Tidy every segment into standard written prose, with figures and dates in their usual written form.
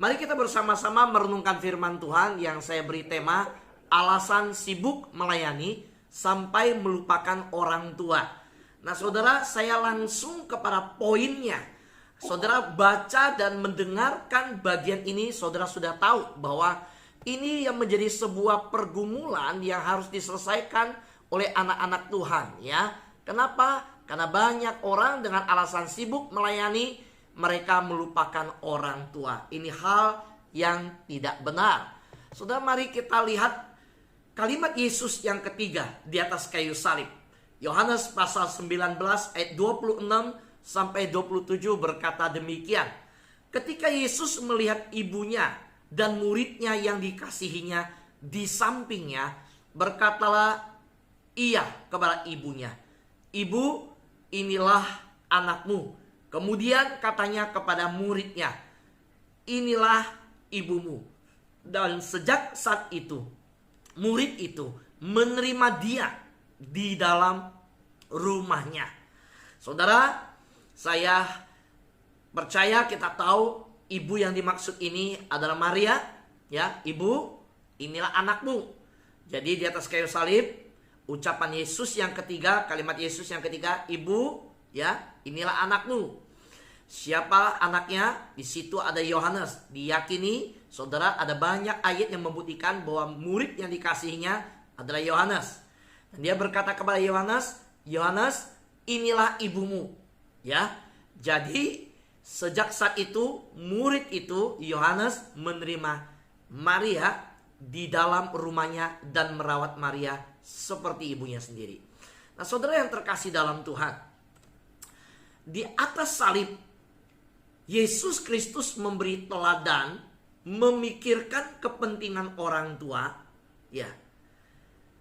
Mari kita bersama-sama merenungkan firman Tuhan yang saya beri tema alasan sibuk melayani sampai melupakan orang tua. Nah saudara, saya langsung kepada poinnya. Saudara baca dan mendengarkan bagian ini, saudara sudah tahu bahwa ini yang menjadi sebuah pergumulan yang harus diselesaikan oleh anak-anak Tuhan, ya. Kenapa? Karena banyak orang dengan alasan sibuk melayani, mereka melupakan orang tua. Ini hal yang tidak benar. Saudara, mari kita lihat kalimat Yesus yang ketiga di atas kayu salib. Yohanes pasal 19 ayat 26 sampai 27 berkata demikian. Ketika Yesus melihat ibunya dan muridnya yang dikasihinya di sampingnya, berkatalah ia kepada ibunya, "Ibu, inilah anakmu." Kemudian katanya kepada muridnya, "Inilah ibumu." Dan sejak saat itu, murid itu menerima dia di dalam rumahnya. Saudara, saya percaya kita tahu ibu yang dimaksud ini adalah Maria, ya. "Ibu, inilah anakmu." Jadi di atas kayu salib, ucapan Yesus yang ketiga, kalimat Yesus yang ketiga, "Ibu, ya, inilah anakmu." Siapa anaknya? Di situ ada Yohanes. Diyakini, saudara, ada banyak ayat yang membuktikan bahwa murid yang dikasihinya adalah Yohanes. Dan dia berkata kepada Yohanes, "Yohanes, inilah ibumu." Ya. Jadi sejak saat itu murid itu Yohanes menerima Maria di dalam rumahnya dan merawat Maria seperti ibunya sendiri. Nah, saudara yang terkasih dalam Tuhan, di atas salib Yesus Kristus memberi teladan, memikirkan kepentingan orang tua, ya.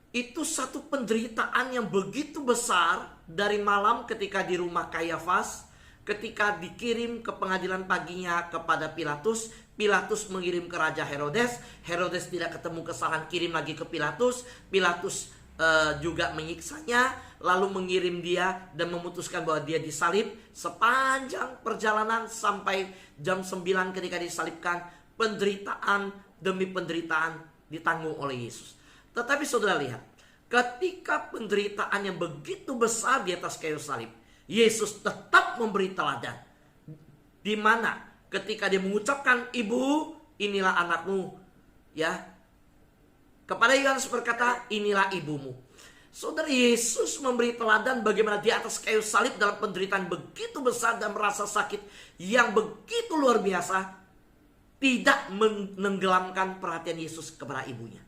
Itu satu penderitaan yang begitu besar dari malam ketika di rumah Kayafas, ketika dikirim ke pengadilan paginya kepada Pilatus. Pilatus mengirim ke Raja Herodes. Herodes tidak ketemu kesalahan, kirim lagi ke Pilatus. Pilatus juga menyiksanya, lalu mengirim dia dan memutuskan bahwa dia disalib. Sepanjang perjalanan sampai jam 9 ketika disalibkan, penderitaan demi penderitaan ditanggung oleh Yesus. Tetapi saudara lihat, ketika penderitaan yang begitu besar di atas kayu salib, Yesus tetap memberi teladan. Di mana ketika dia mengucapkan, "Ibu, inilah anakmu," ya. Kepada Yohanes berkata, "Inilah ibumu." Saudara, Yesus memberi teladan bagaimana di atas kayu salib dalam penderitaan begitu besar dan merasa sakit yang begitu luar biasa, tidak menenggelamkan perhatian Yesus kepada ibunya.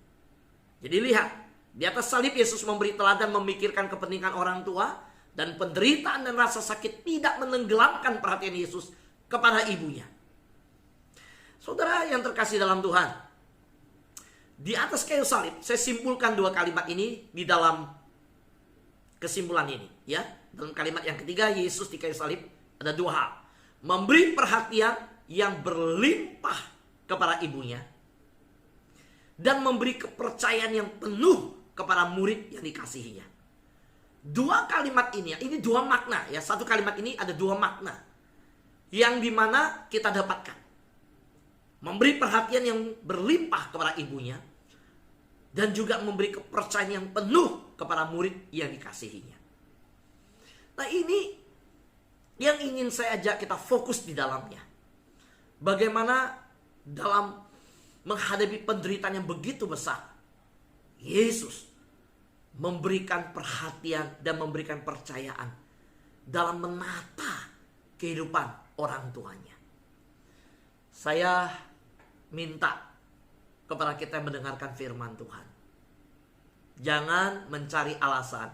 Jadi lihat, di atas salib Yesus memberi teladan, memikirkan kepentingan orang tua, dan penderitaan dan rasa sakit tidak menenggelamkan perhatian Yesus kepada ibunya. Saudara yang terkasih dalam Tuhan, di atas kayu salib, saya simpulkan dua kalimat ini di dalam kesimpulan ini, ya. Dalam kalimat yang ketiga, Yesus di kayu salib, ada dua hal: memberi perhatian yang berlimpah kepada ibunya, dan memberi kepercayaan yang penuh kepada murid yang dikasihinya. Dua kalimat ini dua makna, ya. Satu kalimat ini ada dua makna yang dimana kita dapatkan. Memberi perhatian yang berlimpah kepada ibunya, dan juga memberi kepercayaan yang penuh kepada murid yang dikasihinya. Nah, ini yang ingin saya ajak kita fokus di dalamnya. Bagaimana dalam menghadapi penderitaan yang begitu besar, Yesus memberikan perhatian dan memberikan percayaan dalam menata kehidupan orang tuanya. Saya minta kepada kita yang mendengarkan firman Tuhan, jangan mencari alasan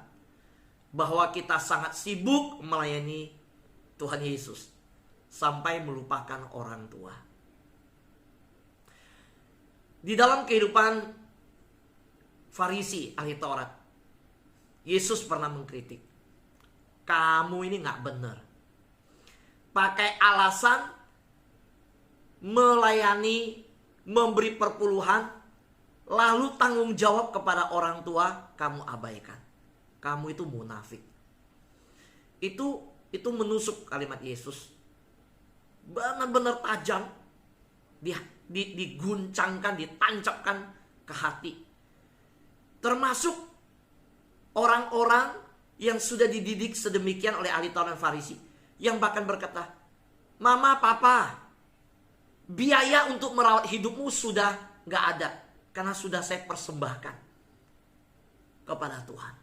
bahwa kita sangat sibuk melayani Tuhan Yesus sampai melupakan orang tua. Di dalam kehidupan Farisi, ahli Taurat, Yesus pernah mengkritik, "Kamu ini gak benar. Pakai alasan melayani, memberi perpuluhan, lalu tanggung jawab kepada orang tua kamu abaikan. Kamu itu munafik." Itu menusuk kalimat Yesus. Benar-benar tajam. diguncangkan, ditancapkan ke hati. Termasuk orang-orang yang sudah dididik sedemikian oleh ahli Taurat dan Farisi, yang bahkan berkata, "Mama, papa, biaya untuk merawat hidupmu sudah gak ada, karena sudah saya persembahkan kepada Tuhan."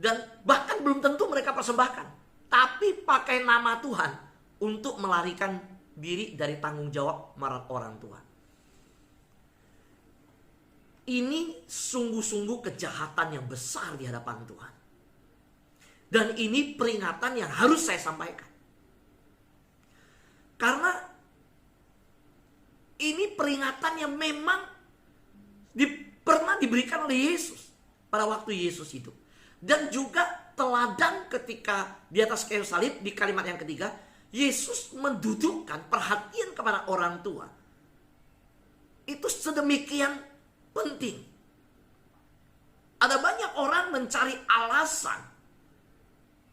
Dan bahkan belum tentu mereka persembahkan, tapi pakai nama Tuhan untuk melarikan diri dari tanggung jawab marah orang tua. Ini sungguh-sungguh kejahatan yang besar di hadapan Tuhan. Dan ini peringatan yang harus saya sampaikan. Karena ini peringatan yang memang pernah diberikan oleh Yesus pada waktu Yesus hidup. Dan juga teladan ketika di atas kayu salib, di kalimat yang ketiga, Yesus mendudukkan perhatian kepada orang tua. Itu sedemikian penting. Ada banyak orang mencari alasan.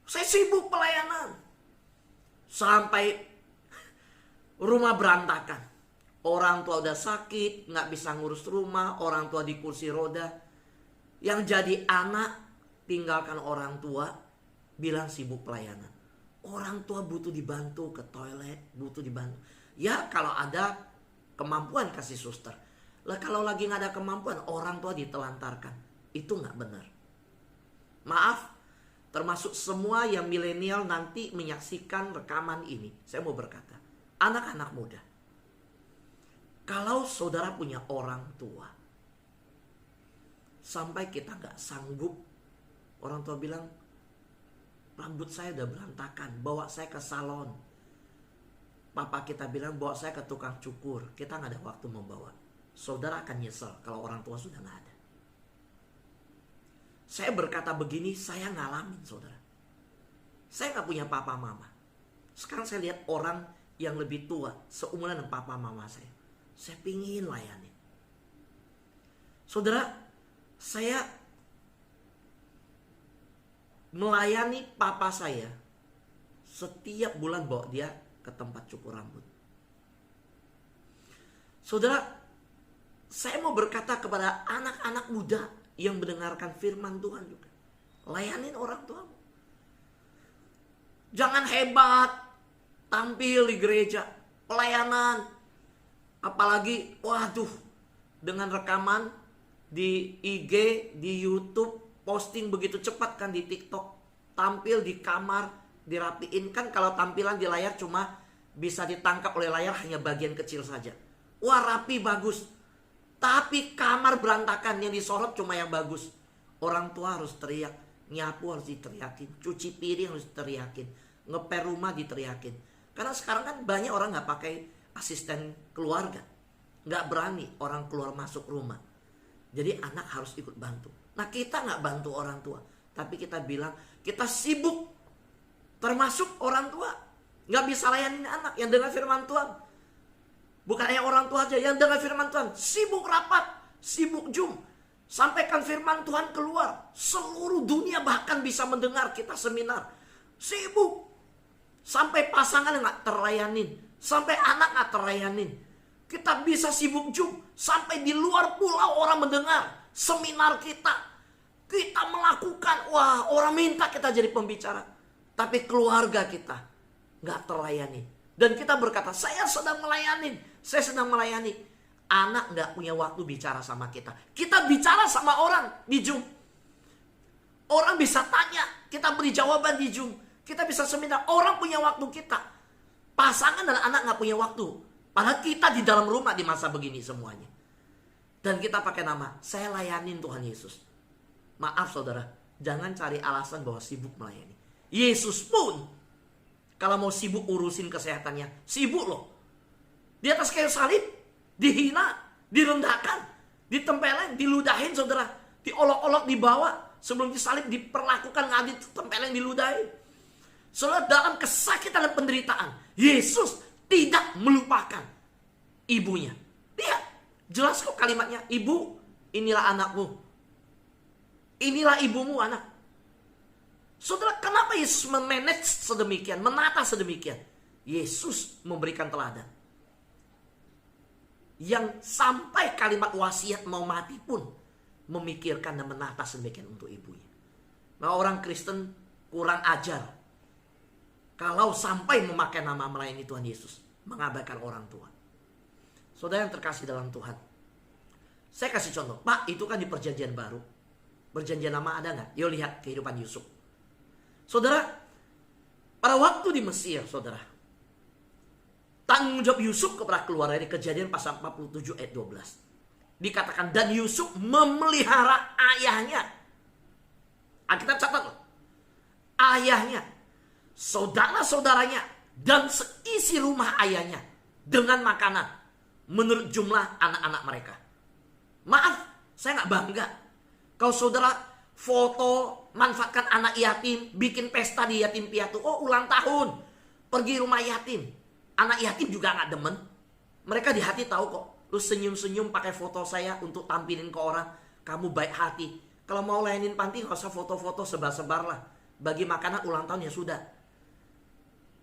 Saya sibuk pelayanan. Sampai rumah berantakan. Orang tua udah sakit, nggak bisa ngurus rumah, orang tua di kursi roda. Yang jadi anak, tinggalkan orang tua, bilang sibuk pelayanan. Orang tua butuh dibantu ke toilet, butuh dibantu. Ya kalau ada kemampuan kasih suster. Lah kalau lagi nggak ada kemampuan, orang tua ditelantarkan. Itu nggak benar. Maaf, termasuk semua yang milenial nanti menyaksikan rekaman ini. Saya mau berkata, anak-anak muda, kalau saudara punya orang tua, sampai kita nggak sanggup, orang tua bilang, rambut saya udah berantakan, bawa saya ke salon. Papa kita bilang bawa saya ke tukang cukur, kita nggak ada waktu membawa. Saudara akan nyesel kalau orang tua sudah nggak ada. Saya berkata begini, saya ngalamin saudara. Saya nggak punya papa mama. Sekarang saya lihat orang yang lebih tua, seumuran dengan papa mama saya. Saya pingin layani. Saudara, saya melayani papa saya setiap bulan, bawa dia ke tempat cukur rambut. Saudara, saya mau berkata kepada anak-anak muda yang mendengarkan firman Tuhan juga, layanin orang tuamu. Jangan hebat tampil di gereja, pelayanan, apalagi waduh dengan rekaman di IG, di YouTube, posting begitu cepat kan di TikTok, tampil di kamar, dirapiin. Kan kalau tampilan di layar cuma bisa ditangkap oleh layar hanya bagian kecil saja. Wah rapi, bagus. Tapi kamar berantakan, yang disorot cuma yang bagus. Orang tua harus teriak, nyapu harus diteriakin, cuci piring harus diteriakin, ngepel rumah diteriakin. Karena sekarang kan banyak orang gak pakai asisten keluarga, gak berani orang keluar masuk rumah. Jadi anak harus ikut bantu. Nah kita gak bantu orang tua, tapi kita bilang kita sibuk. Termasuk orang tua gak bisa layanin anak yang dengar firman Tuhan. Bukan hanya orang tua aja yang dengar firman Tuhan, sibuk rapat, sibuk Zoom. Sampaikan firman Tuhan keluar, seluruh dunia bahkan bisa mendengar kita seminar. Sibuk. Sampai pasangan gak terlayanin, sampai anak gak terlayanin. Kita bisa sibuk Zoom, sampai di luar pulau orang mendengar seminar kita. Kita melakukan, wah orang minta kita jadi pembicara. Tapi keluarga kita gak terlayani. Dan kita berkata, saya sedang melayani. Saya sedang melayani. Anak gak punya waktu bicara sama kita. Kita bicara sama orang di Zoom. Orang bisa tanya, kita beri jawaban di Zoom. Kita bisa seminar, orang punya waktu kita. Pasangan dan anak gak punya waktu. Padahal kita di dalam rumah di masa begini semuanya. Dan kita pakai nama, saya layanin Tuhan Yesus. Maaf saudara, jangan cari alasan bahwa sibuk melayani. Yesus pun kalau mau sibuk urusin kesehatannya, sibuk loh. Di atas kayu salib, dihina, direndahkan, ditempeleng, diludahin saudara. Diolok-olok, dibawa. Sebelum disalib, diperlakukan ngadil, tempeleng, diludahin. Saudara, dalam kesakitan dan penderitaan, Yesus tidak melupakan ibunya. Lihat, jelas kok kalimatnya. Ibu, inilah anakmu. Inilah ibumu, anak. Saudara, kenapa Yesus memanage sedemikian, menata sedemikian? Yesus memberikan teladan. yang sampai kalimat wasiat mau mati pun memikirkan dan menata sedemikian untuk ibunya. Nah, orang Kristen kurang ajar kalau sampai memakai nama melayani Tuhan Yesus, mengabaikan orang tua. Saudara yang terkasih dalam Tuhan, saya kasih contoh. Pak, itu kan di perjanjian baru. Perjanjian lama ada nggak? Yuk lihat kehidupan Yusuf. Saudara, pada waktu di Mesir, saudara, tanggung jawab Yusuf kepada keluarga di Kejadian pasal 47 ayat 12. Dikatakan, dan Yusuf memelihara ayahnya. Alkitab catat loh. Ayahnya, saudara-saudaranya, dan seisi rumah ayahnya dengan makanan menurut jumlah anak-anak mereka. Maaf, saya nggak bangga kalau saudara foto, manfaatkan anak yatim, bikin pesta di yatim piatu. Oh, ulang tahun, pergi rumah yatim. Anak yatim juga nggak demen. Mereka di hati tahu kok. Lu senyum-senyum pakai foto saya untuk tampilin ke orang. Kamu baik hati. Kalau mau layanin panti nggak usah foto-foto, sebar-sebar lah. Bagi makanan ulang tahun ya sudah.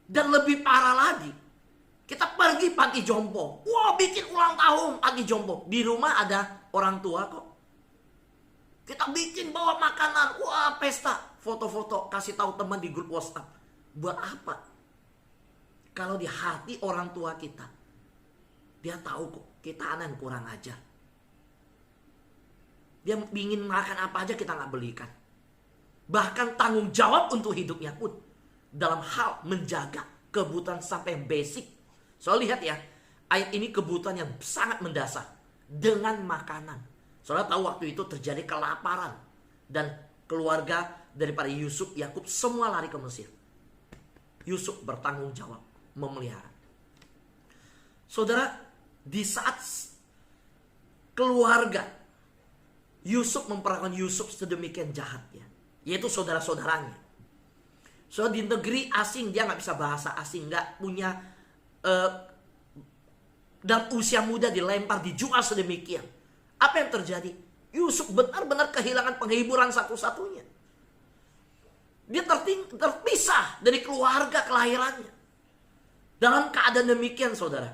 Dan lebih parah lagi, kita pergi panti jompo. Wah, bikin ulang tahun panti jompo. Di rumah ada orang tua kok. Kita bikin bawa makanan. Wah, pesta. Foto-foto. Kasih tahu teman di grup WhatsApp. Buat apa? Kalau di hati orang tua kita, dia tahu kok kita anak yang kurang ajar. Dia ingin makan apa aja kita nggak belikan. Bahkan tanggung jawab untuk hidupnya pun dalam hal menjaga kebutuhan sampai yang basic. Soal lihat ya, ayat ini kebutuhan yang sangat mendasar dengan makanan. Saudara tahu waktu itu terjadi kelaparan dan keluarga daripada Yusuf, Yakub semua lari ke Mesir. Yusuf bertanggung jawab memelihara. Saudara, di saat keluarga Yusuf memperlakukan Yusuf sedemikian jahatnya, yaitu saudara-saudaranya. So di negeri asing dia nggak bisa bahasa asing, nggak punya dan usia muda dilempar, dijual sedemikian. Apa yang terjadi? Yusuf benar-benar kehilangan penghiburan satu-satunya. Dia terpisah dari keluarga kelahirannya. Dalam keadaan demikian, saudara,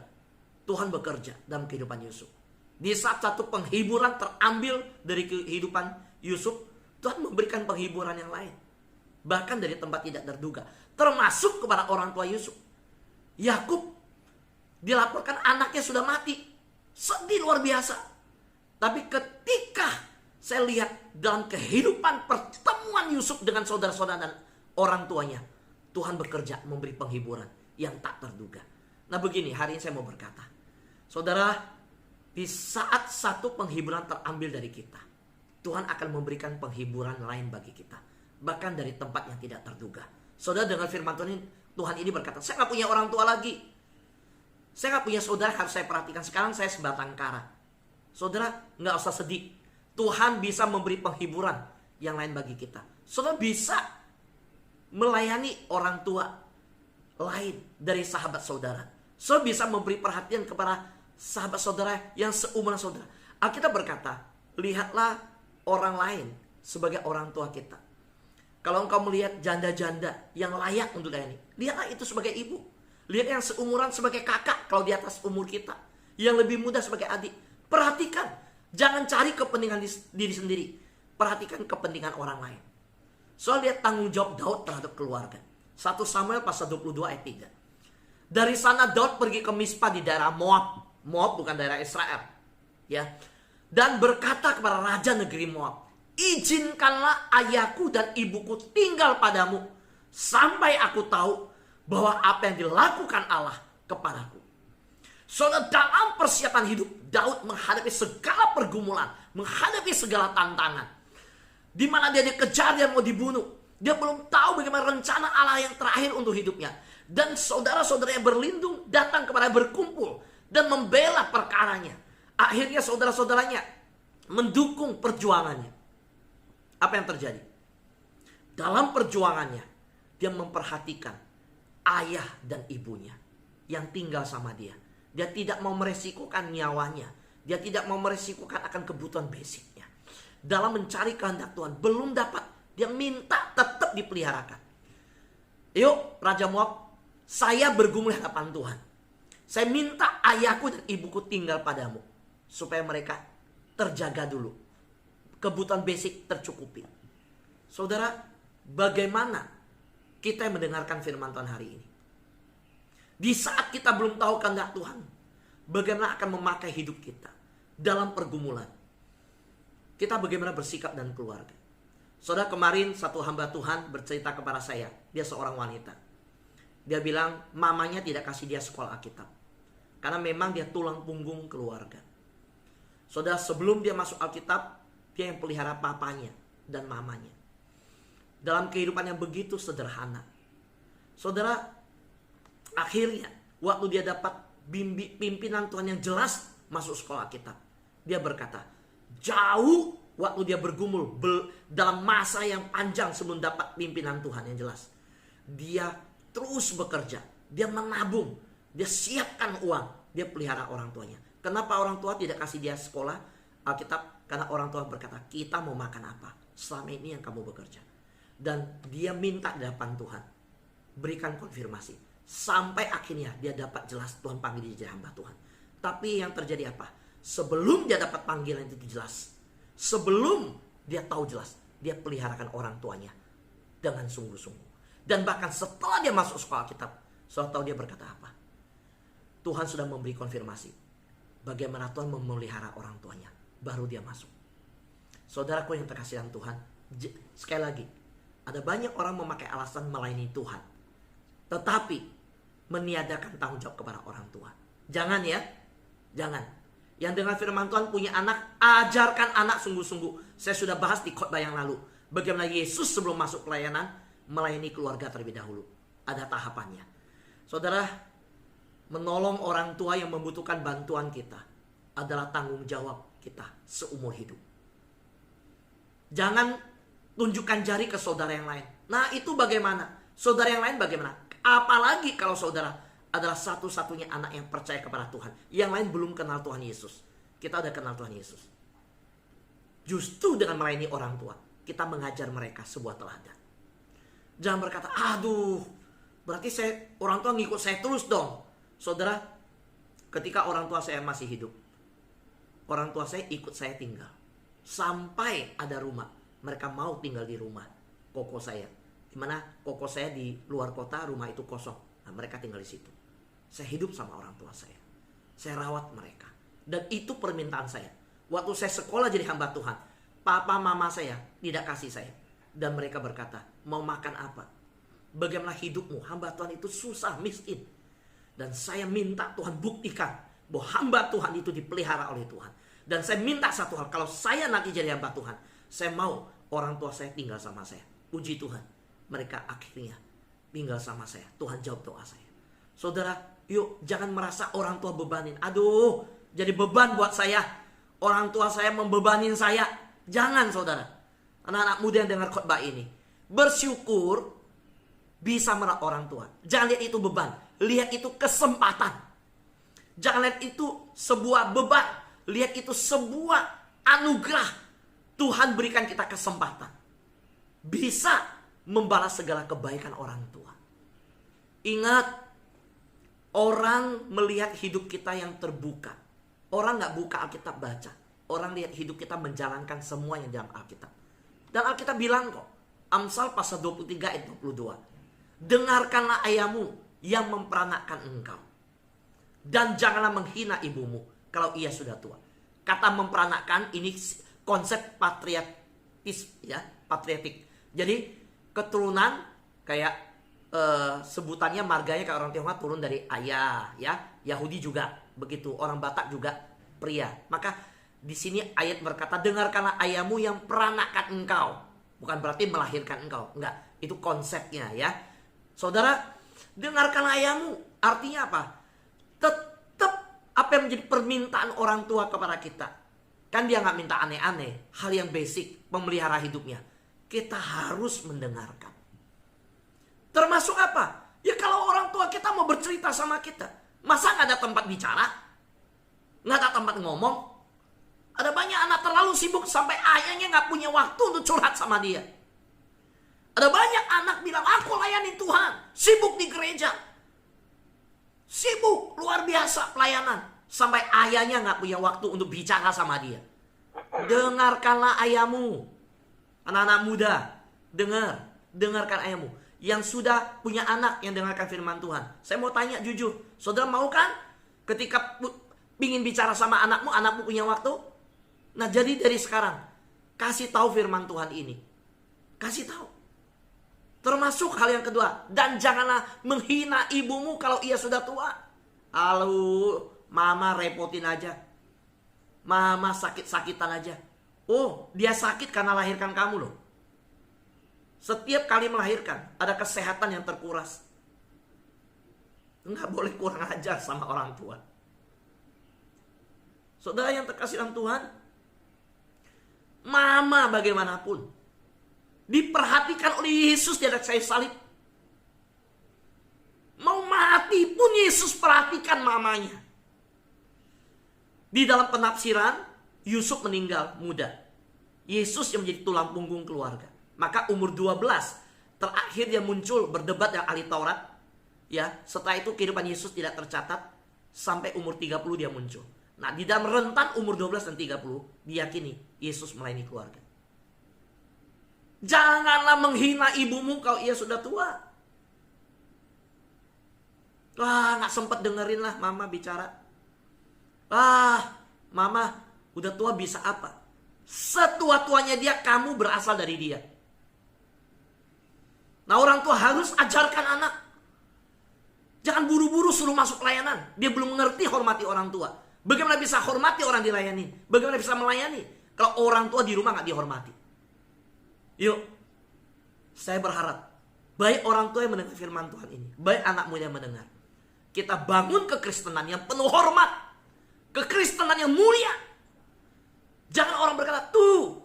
Tuhan bekerja dalam kehidupan Yusuf. Di saat satu penghiburan terambil dari kehidupan Yusuf, Tuhan memberikan penghiburan yang lain. Bahkan dari tempat tidak terduga. Termasuk kepada orang tua Yusuf. Yakub dilaporkan anaknya sudah mati. Sedih luar biasa. Tapi ketika saya lihat dalam kehidupan pertemuan Yusuf dengan saudara-saudara dan orang tuanya, Tuhan bekerja memberi penghiburan yang tak terduga. Nah begini, hari ini saya mau berkata, saudara, di saat satu penghiburan terambil dari kita, Tuhan akan memberikan penghiburan lain bagi kita. Bahkan dari tempat yang tidak terduga. Saudara, dengan firman Tuhan ini berkata, saya gak punya orang tua lagi. Saya gak punya saudara harus saya perhatikan. Sekarang saya sebatang kara. Saudara, gak usah sedih. Tuhan bisa memberi penghiburan yang lain bagi kita. Saudara bisa melayani orang tua lain dari sahabat saudara. Saudara bisa memberi perhatian kepada sahabat saudara yang seumuran saudara. Alkitab berkata, lihatlah orang lain sebagai orang tua kita. Kalau engkau melihat janda-janda yang layak untuk layani, lihatlah itu sebagai ibu. Lihat yang seumuran sebagai kakak kalau di atas umur kita. Yang lebih muda sebagai adik. Perhatikan. Jangan cari kepentingan diri sendiri. Perhatikan kepentingan orang lain. Soal lihat tanggung jawab Daud terhadap keluarga. 1 Samuel pasal 22 ayat 3. Dari sana Daud pergi ke Mispa di daerah Moab. Moab bukan daerah Israel. Ya. Dan berkata kepada raja negeri Moab, izinkanlah ayahku dan ibuku tinggal padamu sampai aku tahu bahwa apa yang dilakukan Allah kepadaku. Saudara, dalam persiapan hidup Daud menghadapi segala pergumulan, menghadapi segala tantangan, di mana dia dikejar, dia mau dibunuh. Dia belum tahu bagaimana rencana Allah yang terakhir untuk hidupnya. Dan saudara-saudara yang berlindung datang kepada berkumpul dan membela perkaranya. Akhirnya saudara-saudaranya mendukung perjuangannya. Apa yang terjadi? Dalam perjuangannya, dia memperhatikan ayah dan ibunya yang tinggal sama dia. Dia tidak mau meresikukan nyawanya. Dia tidak mau meresikukan akan kebutuhan basicnya. Dalam mencari kehendak Tuhan, belum dapat. Dia minta tetap dipeliharakan. Yuk, Raja Moab, saya bergumul di hadapan Tuhan. Saya minta ayahku dan ibuku tinggal padamu. Supaya mereka terjaga dulu. Kebutuhan basic tercukupi. Saudara, bagaimana kita yang mendengarkan firman Tuhan hari ini? Di saat kita belum tahu kehendak Tuhan, bagaimana akan memakai hidup kita dalam pergumulan? Kita bagaimana bersikap dan keluarga? Saudara, kemarin satu hamba Tuhan bercerita kepada saya. Dia seorang wanita. Dia bilang mamanya tidak kasih dia sekolah Alkitab. Karena memang dia tulang punggung keluarga. Saudara, sebelum dia masuk Alkitab, dia yang pelihara papanya dan mamanya. Dalam kehidupan yang begitu sederhana. Saudara, akhirnya waktu dia dapat pimpinan Tuhan yang jelas masuk sekolah Alkitab, dia berkata, jauh waktu dia bergumul dalam masa yang panjang sebelum dapat pimpinan Tuhan yang jelas, dia terus bekerja, dia menabung, dia siapkan uang, dia pelihara orang tuanya. Kenapa orang tua tidak kasih dia sekolah Alkitab? Karena orang tua berkata, kita mau makan apa? Selama ini yang kamu bekerja. Dan dia minta di hadapan Tuhan, berikan konfirmasi. Sampai akhirnya dia dapat jelas Tuhan panggil dia jadi hamba Tuhan. Tapi yang terjadi apa? Sebelum dia dapat panggilan itu jelas, sebelum dia tahu jelas, dia peliharakan orang tuanya dengan sungguh-sungguh. Dan bahkan setelah dia masuk sekolah Alkitab, saudara tahu dia berkata apa? Tuhan sudah memberi konfirmasi bagaimana Tuhan memelihara orang tuanya. Baru dia masuk. Saudaraku yang terkasih dalam Tuhan, sekali lagi, ada banyak orang memakai alasan melayani Tuhan, tetapi meniadakan tanggung jawab kepada orang tua. Jangan ya, jangan. Yang dengan firman Tuhan punya anak, ajarkan anak sungguh-sungguh. Saya sudah bahas di khotbah yang lalu, bagaimana Yesus sebelum masuk pelayanan melayani keluarga terlebih dahulu. Ada tahapannya. Saudara, menolong orang tua yang membutuhkan bantuan kita adalah tanggung jawab kita seumur hidup. Jangan tunjukkan jari ke saudara yang lain. Nah, itu bagaimana? Saudara yang lain bagaimana? Apalagi kalau saudara adalah satu-satunya anak yang percaya kepada Tuhan. Yang lain belum kenal Tuhan Yesus. Kita udah kenal Tuhan Yesus. Justru dengan melayani orang tua, kita mengajar mereka sebuah teladan. Jangan berkata, aduh, berarti orang tua ngikut saya terus dong. Saudara, ketika orang tua saya masih hidup, orang tua saya ikut saya tinggal. Sampai ada rumah, mereka mau tinggal di rumah koko saya. Dimana koko saya di luar kota, rumah itu kosong. Nah, mereka tinggal di situ. Saya hidup sama orang tua saya. Saya rawat mereka. Dan itu permintaan saya. Waktu saya sekolah jadi hamba Tuhan, papa mama saya tidak kasih saya. Dan mereka berkata, mau makan apa? Bagaimana hidupmu? Hamba Tuhan itu susah, miskin. Dan saya minta Tuhan buktikan bahwa hamba Tuhan itu dipelihara oleh Tuhan. Dan saya minta satu hal, kalau saya nanti jadi hamba Tuhan, saya mau orang tua saya tinggal sama saya. Puji Tuhan, mereka akhirnya tinggal sama saya. Tuhan jawab doa saya. Saudara, yuk jangan merasa orang tua bebanin. Aduh, jadi beban buat saya. Orang tua saya membebanin saya. Jangan, saudara. Anak-anak muda yang dengar khotbah ini, bersyukur bisa merawat orang tua. Jangan lihat itu beban, lihat itu kesempatan. Jangan lihat itu sebuah beban, lihat itu sebuah anugerah. Tuhan berikan kita kesempatan bisa membalas segala kebaikan orang tua. Ingat, orang melihat hidup kita yang terbuka. Orang gak buka Alkitab baca. Orang lihat hidup kita menjalankan semua yang dalam Alkitab. Dan Alkitab bilang kok, Amsal pasal 23 ayat 22. Dengarkanlah ayahmu yang memperanakkan engkau. Dan janganlah menghina ibumu kalau ia sudah tua. Kata memperanakkan ini konsep patriotis, ya, patriotik. Jadi keturunan kayak sebutannya marganya kayak orang Tionghoa turun dari ayah, ya. Yahudi juga begitu, orang Batak juga pria. Maka di sini ayat berkata, dengarkanlah ayahmu yang peranakkan engkau. Bukan berarti melahirkan engkau, enggak. Itu konsepnya, ya. Saudara, dengarkanlah ayahmu. Artinya apa? Tetap apa yang menjadi permintaan orang tua kepada kita. Kan dia nggak minta aneh-aneh, hal yang basic, memelihara hidupnya. Kita harus mendengarkan. Termasuk apa? Ya kalau orang tua kita mau bercerita sama kita, masa nggak ada tempat bicara? Nggak ada tempat ngomong? Ada banyak anak terlalu sibuk sampai ayahnya nggak punya waktu untuk curhat sama dia. Ada banyak anak bilang, aku layani Tuhan, sibuk di gereja. Sibuk, luar biasa pelayanan. Sampai ayahnya nggak punya waktu untuk bicara sama dia. Dengarkanlah ayahmu. Anak-anak muda, dengarkan ayahmu. Yang sudah punya anak yang dengarkan firman Tuhan. Saya mau tanya jujur, saudara mau kan ketika ingin bicara sama anakmu punya waktu? Nah, jadi dari sekarang, kasih tahu firman Tuhan ini. Kasih tahu. Termasuk hal yang kedua, dan janganlah menghina ibumu kalau ia sudah tua. Lalu mama repotin aja. Mama sakit-sakitan aja. Oh, dia sakit karena lahirkan kamu loh. Setiap kali melahirkan, ada kesehatan yang terkuras. Enggak boleh kurang ajar sama orang tua. Saudara yang terkasih dalam Tuhan, mama bagaimanapun diperhatikan oleh Yesus di atas kayu salib. Mau mati pun Yesus perhatikan mamanya. Di dalam penafsiran, Yusuf meninggal muda. Yesus yang menjadi tulang punggung keluarga. Maka umur 12 terakhir dia muncul berdebat dengan ahli Taurat. Ya, setelah itu kehidupan Yesus tidak tercatat sampai umur 30 dia muncul. Nah, di dalam rentan umur 12 dan 30 diyakini Yesus melayani keluarga. Janganlah menghina ibumu kalau ia sudah tua. Wah, gak sempet dengerin lah mama bicara. Mama udah tua bisa apa? Setua-tuanya dia, kamu berasal dari dia. Nah, orang tua harus ajarkan anak. Jangan buru-buru suruh masuk pelayanan. Dia belum mengerti hormati orang tua. Bagaimana bisa hormati orang dilayani? Bagaimana bisa melayani kalau orang tua di rumah gak dihormati? Yuk, saya berharap baik orang tua yang mendengar firman Tuhan ini, baik anakmu yang mendengar, kita bangun kekristenan yang penuh hormat, kekristenan yang mulia. Jangan orang berkata, tuh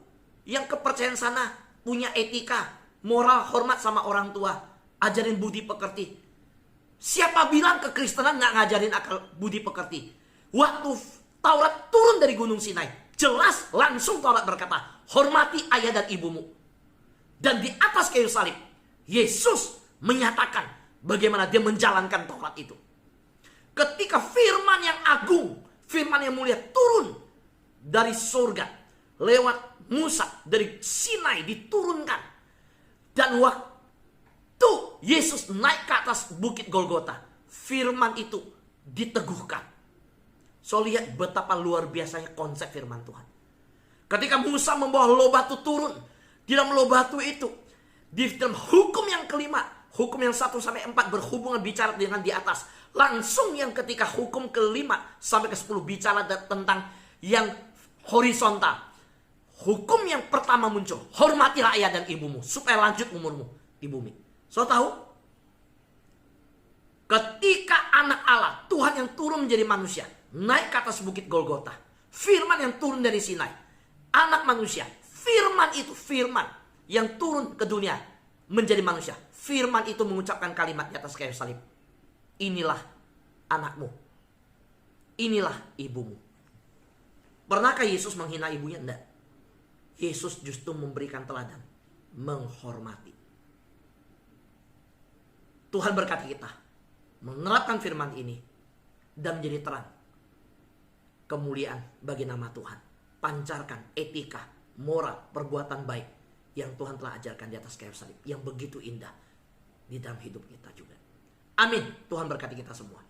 yang kepercayaan sana punya etika, moral, hormat sama orang tua, ajarin budi pekerti. Siapa bilang kekristenan gak ngajarin akal budi pekerti? Waktu Taurat turun dari Gunung Sinai, jelas langsung Taurat berkata, hormati ayah dan ibumu. Dan di atas kayu salib, Yesus menyatakan bagaimana dia menjalankan Taurat itu. Ketika firman yang agung, firman yang mulia turun dari surga, lewat Musa, dari Sinai diturunkan. Dan waktu Yesus naik ke atas bukit Golgota, firman itu diteguhkan. So, lihat betapa luar biasanya konsep firman Tuhan. Ketika Musa membawa loh batu turun, di dalam loh batu itu, di dalam hukum yang kelima, hukum yang 1-4 berhubungan bicara dengan di atas. Langsung yang ketika hukum kelima sampai ke 10 bicara tentang yang horizontal. Hukum yang pertama muncul, hormatilah ayah dan ibumu supaya lanjut umurmu di bumi. So, tahu? Ketika anak Allah, Tuhan yang turun menjadi manusia, naik ke atas bukit Golgota, firman yang turun dari Sinai, anak manusia, firman itu, firman yang turun ke dunia menjadi manusia, firman itu mengucapkan kalimat di atas kayu salib, inilah anakmu, inilah ibumu. Pernahkah Yesus menghina ibunya? Tidak. Yesus justru memberikan teladan, menghormati. Tuhan berkati kita menerapkan firman ini dan menjadi terang kemuliaan bagi nama Tuhan. Pancarkan etika, moral, perbuatan baik yang Tuhan telah ajarkan di atas kayu salib, yang begitu indah di dalam hidup kita juga. Amin. Tuhan berkati kita semua.